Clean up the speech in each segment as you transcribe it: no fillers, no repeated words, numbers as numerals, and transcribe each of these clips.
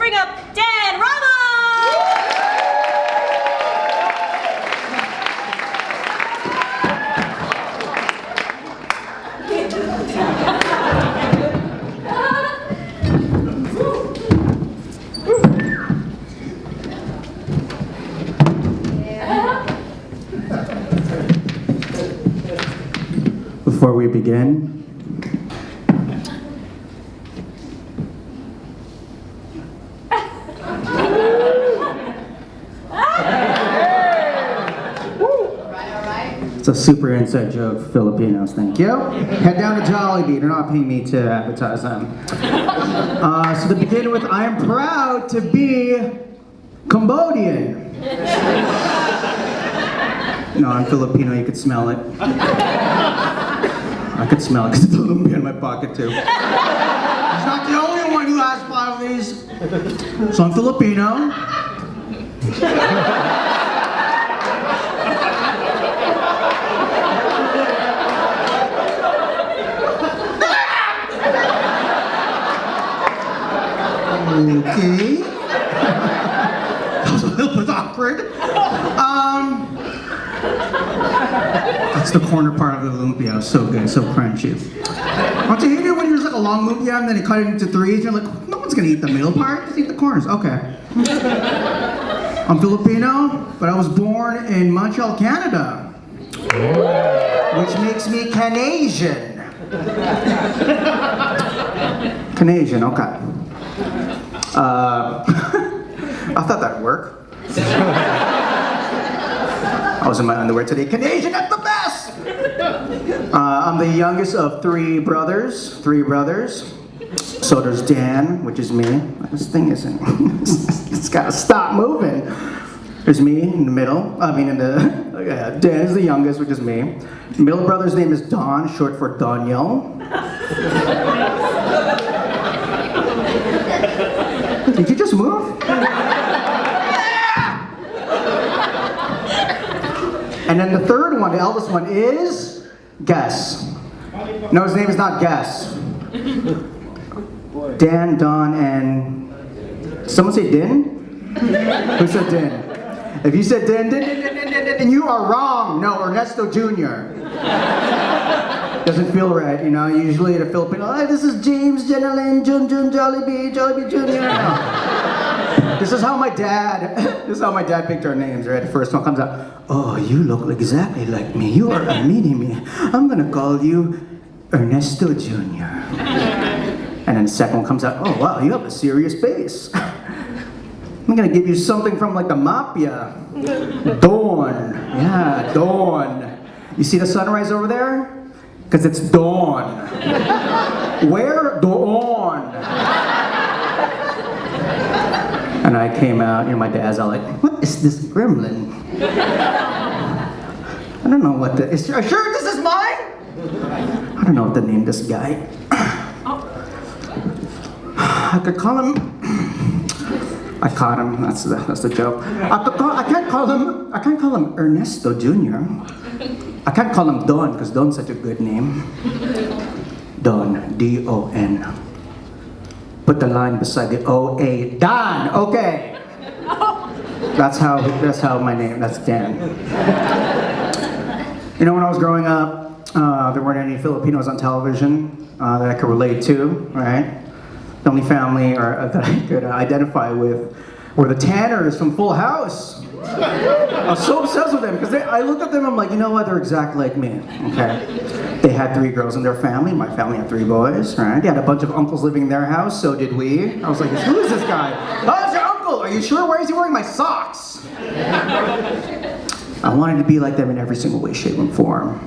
bring up Dan Ramos! Before we begin, it's a super inside joke for Filipinos, thank you. Head down to Jollibee, they're not paying me to advertise them. So to begin with, I am proud to be Cambodian. No, I'm Filipino, you could smell it. I could smell it because it's a lumpia in my pocket too. He's not the only one who has 5 of these. So I'm Filipino. Okay. That was a little bit awkward. That's the corner part of the lumpia. So good, so crunchy. Don't you hate it when there's like a long lumpia and then you cut it into 3s? You're like, no one's gonna eat the middle part, just eat the corners. Okay. I'm Filipino, but I was born in Montreal, Canada. Which makes me Canadian. Canadian, okay. I thought that'd work. I was in my underwear today. Canadian at the best! I'm the youngest of 3 brothers. So there's Dan, which is me. This thing isn't. It's gotta stop moving. There's me in the middle. Dan is the youngest, which is me. Middle brother's name is Don, short for Daniel. Did you just move? And then the third one, the eldest one, is Guess. No, his name is not Guess. Dan, Don, and someone say Din? Who said Din? If you said Din, then you are wrong. No, Ernesto Jr. Doesn't feel right, you know. Usually the Filipino, hey, this is James, Jenalyn, Jun, Jollibee Jr. This is how my dad picked our names, right? The first one comes out, oh, you look exactly like me. You are a mini-me. I'm gonna call you Ernesto Jr. And then the second one comes out, oh, wow, you have a serious face. I'm gonna give you something from like the mafia. Dawn. Yeah, dawn. You see the sunrise over there? Because it's dawn. Where? Dawn. And I came out, you know, my dad's all like, what is this gremlin? I don't know what the, sure this is mine? I don't know what to name this guy. I could call him, I caught him, that's the joke. I can't call him Ernesto Jr. I can't call him Don, because Don's such a good name. Don, D-O-N. Put the line beside the O-A. Don, okay. That's how my name, that's Dan. You know, when I was growing up, there weren't any Filipinos on television that I could relate to, right? The only family that I could identify with were the Tanners from Full House. I was so obsessed with them because I looked at them and I'm like, you know what, they're exactly like me, okay? They had 3 girls in their family, my family had 3 boys, right? They had a bunch of uncles living in their house, so did we. I was like, who is this guy? Oh, it's your uncle! Are you sure? Why is he wearing my socks? I wanted to be like them in every single way, shape, and form.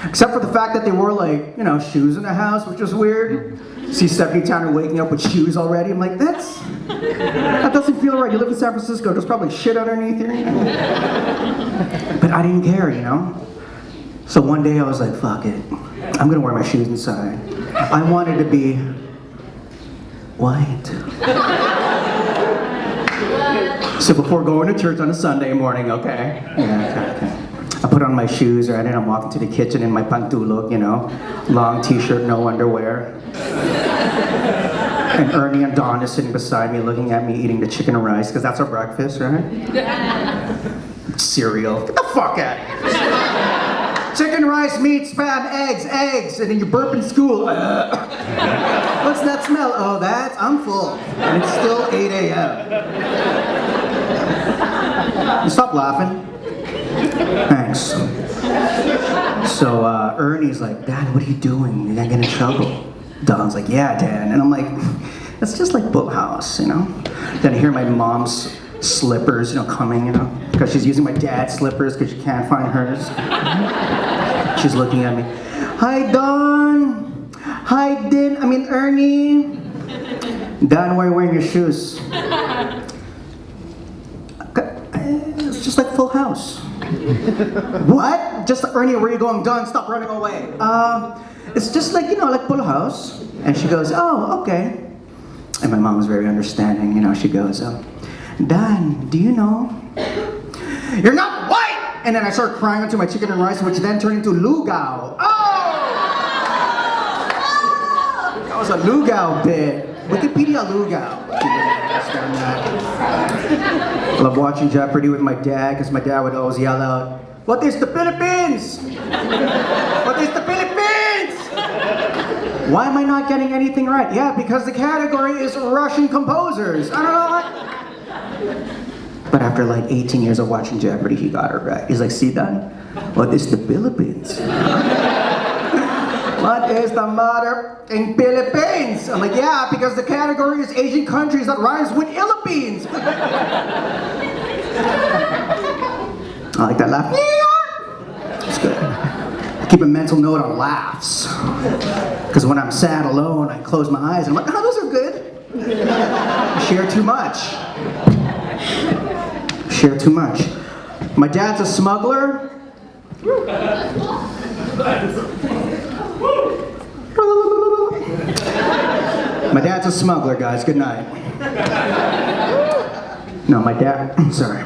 Except for the fact that they wore like, you know, shoes in the house, which was weird. See Stephanie Tanner waking up with shoes already. I'm like, that doesn't feel right. You live in San Francisco, there's probably shit underneath here. But I didn't care, you know? So one day I was like, fuck it. I'm gonna wear my shoes inside. I wanted to be white. So before going to church on a Sunday morning, okay? Yeah, okay. I put on my shoes, right, and I'm walking to the kitchen in my pantulog, you know, long t-shirt, no underwear. And Ernie and Dawn is sitting beside me looking at me eating the chicken and rice, because that's our breakfast, right? Cereal. Get the fuck out of here. Chicken, rice, meat, spam, eggs, and then you burp in school. What's that smell? Oh, I'm full. And it's still 8 a.m. You stop laughing. Thanks. So Ernie's like, Dad, what are you doing? You're gonna get in trouble. Don's like, yeah, Dad. And I'm like, that's just like Boathouse, you know? Then I hear my mom's slippers, coming, because she's using my dad's slippers because she can't find hers. She's looking at me. Hi, Don. Hi, Ernie. Don, why are you wearing your shoes? It's just like Full House. What? Just Ernie, where are you going? Don, stop running away. It's just like, like Full House. And she goes, oh, okay. And my mom was very understanding, she goes, Don, do you know? You're not white! And then I started crying into my chicken and rice, which then turned into lugao. Oh! That was a lugao bit. Wikipedia lugao. I love watching Jeopardy with my dad, because my dad would always yell out, what is the Philippines? What is the Philippines? Why am I not getting anything right? Yeah, because the category is Russian composers. I don't know what. But after like 18 years of watching Jeopardy, he got it right. He's like, see, Don? What is the Philippines? What is the matter in Philippines? I'm like, yeah, because the category is Asian countries that rhymes with Philippines. I like that laugh. It's good. I keep a mental note on laughs. Because when I'm sad alone, I close my eyes and I'm like, oh, those are good. I share too much. Share too much. My dad's a smuggler. My dad's a smuggler, guys. Good night. No, my dad, sorry.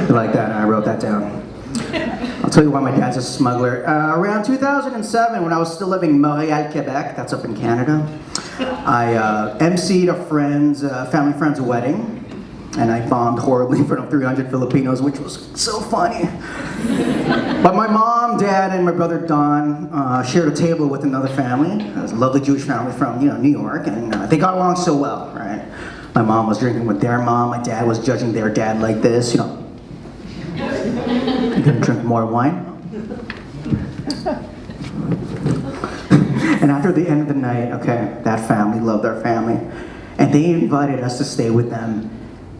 You like that? I wrote that down. I'll tell you why my dad's a smuggler. Around 2007, when I was still living in Montreal, Quebec, that's up in Canada, I emceed a family friend's wedding, and I bombed horribly in front of 300 Filipinos, which was so funny. But my mom, dad, and my brother Don shared a table with another family. It was a lovely Jewish family from New York, and they got along so well, right? My mom was drinking with their mom. My dad was judging their dad like this, You gonna drink more wine? And after the end of the night, that family loved our family, and they invited us to stay with them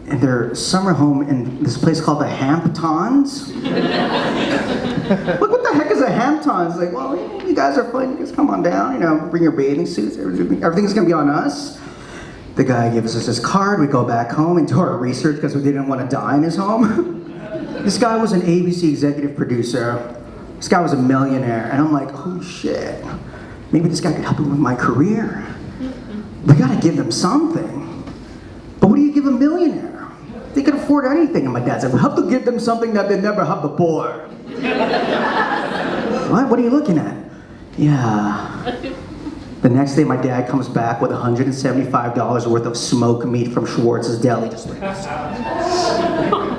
in their summer home in this place called the Hamptons. Look, what the heck is a Hamptons? Like, well, you guys are fun. You guys come on down. Bring your bathing suits. Everything's gonna be on us. The guy gives us his card. We go back home and do our research because we didn't want to die in his home. This guy was an ABC executive producer. This guy was a millionaire. And I'm like, oh shit. Maybe this guy could help me with my career. We gotta give them something. But what do you give a millionaire? They can afford anything. And my dad said, we have to give them something that they never had before. What are you looking at? Yeah. The next day, my dad comes back with $175 worth of smoked meat from Schwartz's Deli, just like this.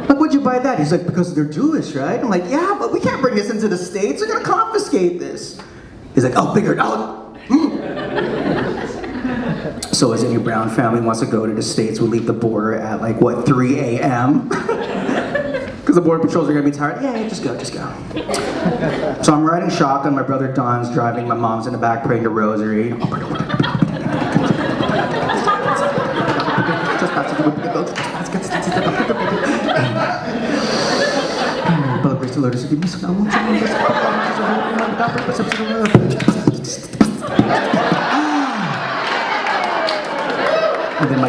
Like, what'd you buy that? He's like, because they're Jewish, right? I'm like, yeah, but we can't bring this into the States. They're gonna confiscate this. He's like, oh, figure it out. So as any brown family wants to go to the States, we leave the border at 3 a.m. Because the border patrols are gonna be tired. Yeah, just go. So I'm riding shotgun, my brother Don's driving, my mom's in the back praying the rosary. And then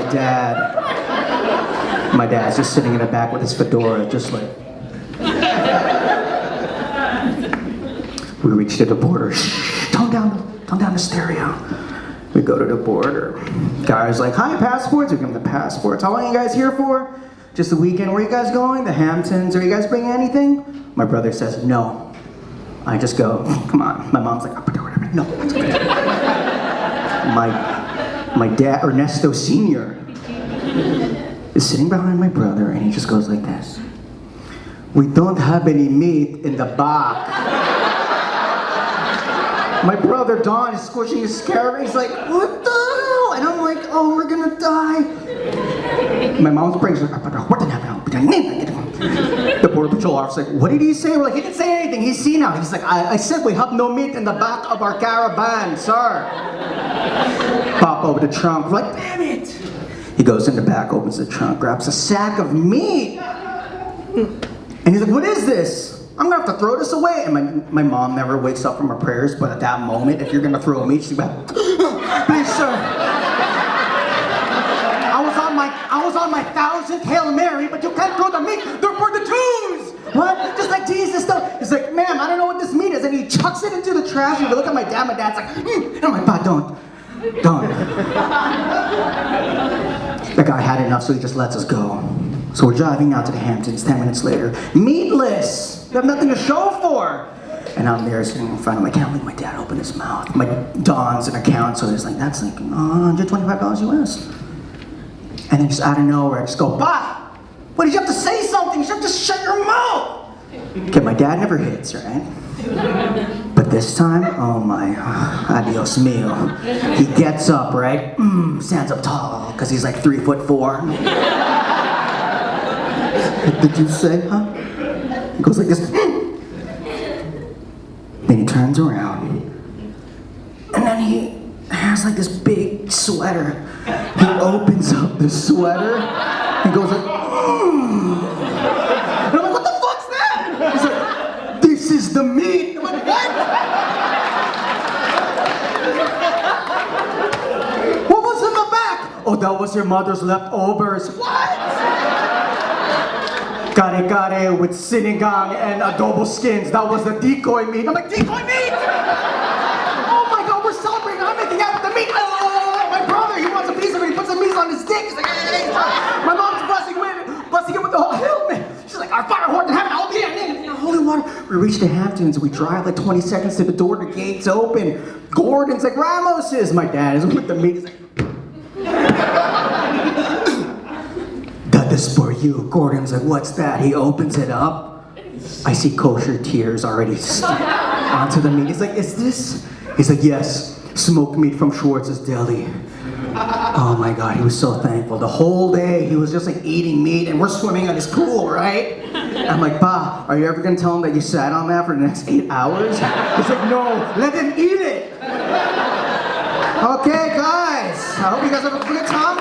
my dad's just sitting in the back with his fedora, just like. We reach to the border. Shh, tone down the stereo. We go to the border. Guy's like, hi, passports. We give him the passports. How long are you guys here for? Just the weekend. Where are you guys going? The Hamptons. Are you guys bringing anything? My brother says, no. I just go, come on. My mom's like, no. my dad, Ernesto Sr., is sitting behind my brother, and he just goes like this. We don't have any meat in the back. My brother Don is squishing his scarab. He's like, what the hell? And I'm like, oh, we're gonna die. My mom's praying. She's like, what did happen? The border patrol officer's like, what did he say? We're like, he didn't say anything. He's seen now. He's like, I said we have no meat in the back of our caravan, sir. Pop over the trunk. We're like, damn it. He goes in the back, opens the trunk, grabs a sack of meat. And he's like, what is this? I'm gonna have to throw this away. And my mom never wakes up from her prayers, but at that moment, if you're gonna throw meat, she's like, please, sir. I was on my 1,000th Hail Mary, but you can't throw the meat. They're for the Jews. What? Just like Jesus though. He's like, ma'am, I don't know what this meat is. And he chucks it into the trash. And we look at my dad. My dad's like, And I'm like, Pa, don't. The guy had enough, so he just lets us go. So we're driving out to the Hamptons 10 minutes later. Meatless! You have nothing to show for! And I'm there sitting in front of him. I can't believe my dad opened his mouth. My Don's an account, so he's like, that's like $125 US. And then just out of nowhere, I just go, Pa! What, did you have to say something? You should have just shut your mouth! Okay, my dad never hits, right? But this time, oh my, adios mio. He gets up, right? Stands up tall, because he's like 3'4". What did you say, huh? He goes like this. Then he turns around. And then he has like this big sweater. He opens up the sweater. He goes like, And I'm like, what the fuck's that? He's like, this is the meat. I'm like, what? What was in the back? Oh, that was your mother's leftovers. What? Kare-kare with sinigang and adobo skins. That was the decoy meat. I'm like, decoy meat? Oh my God, we're celebrating. I'm making out with the meat. Oh, my brother, he wants a piece of it. He puts the meat on his dick. He's like, hey. My mom's busting it with the whole helmet. She's like, our fire horn in heaven, I'll be in holy water. We reach the Hamptons. We drive like 20 seconds to the door. The gate's open. Gordon's like, Ramos is. My dad is with the meat. He's like, that is for you. Gordon's like, what's that? He opens it up. I see kosher tears already onto the meat. He's like, is this? He's like, yes, smoked meat from Schwartz's Deli. Oh my God, he was so thankful. The whole day, he was just like eating meat, and we're swimming at his pool, right? I'm like, Pa, are you ever gonna tell him that you sat on that for the next 8 hours? He's like, no, let him eat it. Okay, guys, I hope you guys have a good time.